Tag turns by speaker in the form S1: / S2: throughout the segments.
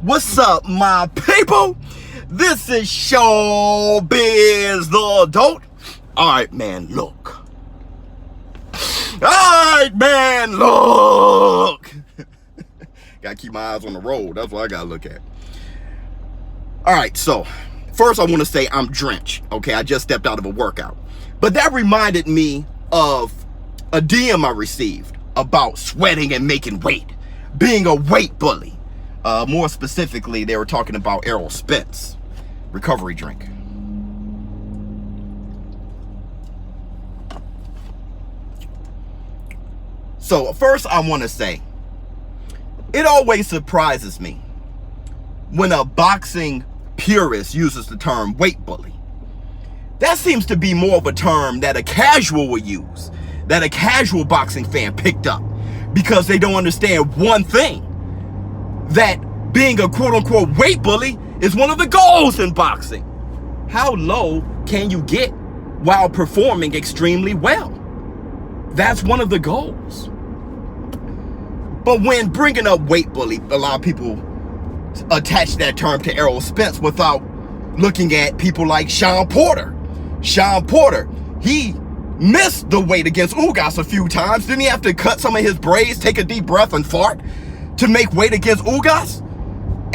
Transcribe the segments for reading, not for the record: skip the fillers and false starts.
S1: What's up, my people? This is ShowBizz the Adult. Alright, man, look. Alright, man, look. Gotta keep my eyes on the road. That's what I gotta look at. Alright, so first I want to say I'm drenched. Okay, I just stepped out of a workout. But that reminded me of a DM I received about sweating and making weight. Being a weight bully. More specifically, they were talking about Errol Spence. Recovery drink. So first I want to say, it always surprises me when a boxing purist uses the term weight bully. That seems to be more of a term that a casual will use, that a casual boxing fan picked up, because they don't understand one thing, that being a quote-unquote weight bully is one of the goals in boxing. How low can you get while performing extremely well? That's one of the goals. But when bringing up weight bully, a lot of people attach that term to Errol Spence without looking at people like Sean Porter. Sean Porter, he missed the weight against Ugas a few times. Didn't he have to cut some of his braids, take a deep breath, and fart to make weight against Ugas?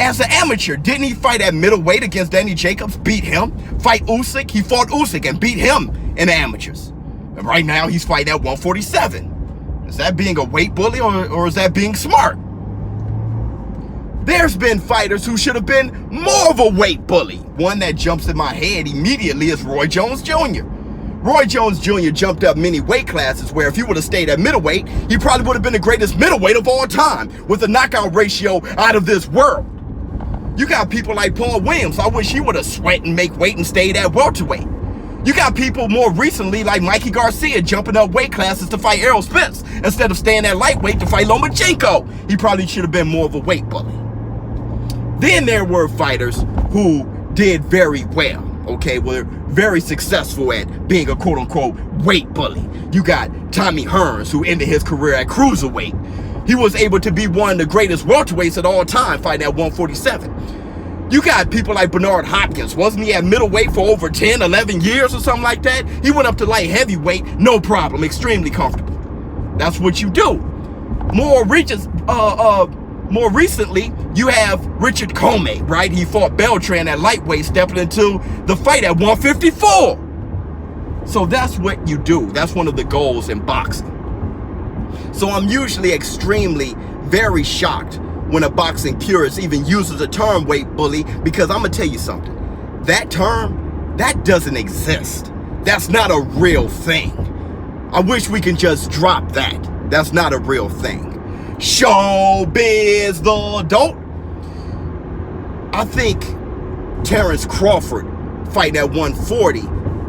S1: As an amateur, didn't he fight at middleweight against Danny Jacobs, beat him? Fight Usyk, he fought Usyk and beat him in the amateurs. And right now he's fighting at 147. Is that being a weight bully or is that being smart? There's been fighters who should have been more of a weight bully. One that jumps in my head immediately is Roy Jones Jr. Roy Jones Jr. jumped up many weight classes where if he would have stayed at middleweight, he probably would have been the greatest middleweight of all time with a knockout ratio out of this world. You got people like Paul Williams. I wish he would have sweat and make weight and stayed at welterweight. You got people more recently like Mikey Garcia jumping up weight classes to fight Errol Spence instead of staying at lightweight to fight Lomachenko. He probably should have been more of a weight bully. Then there were fighters who did very well, okay, were very successful at being a quote-unquote weight bully. You got Tommy Hearns, who ended his career at cruiserweight. He was able to be one of the greatest welterweights at all time, fighting at 147. You got people like Bernard Hopkins. Wasn't he at middleweight for over 10, 11 years or something like that? He went up to light heavyweight, no problem, extremely comfortable. That's what you do. More recently, you have Richard Comey, right? He fought Beltran at lightweight, stepping into the fight at 154. So that's what you do. That's one of the goals in boxing. So I'm usually very shocked when a boxing purist even uses the term weight bully, because I'm gonna tell you something. That term, that doesn't exist. That's not a real thing. I wish we can just drop that. That's not a real thing. ShowBizz the Adult. I think Terrence Crawford fighting at 140,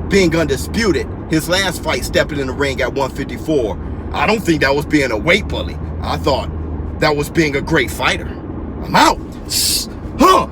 S1: being undisputed, his last fight stepping in the ring at 154, I don't think that was being a weight bully. I thought that was being a great fighter. I'm out. Huh.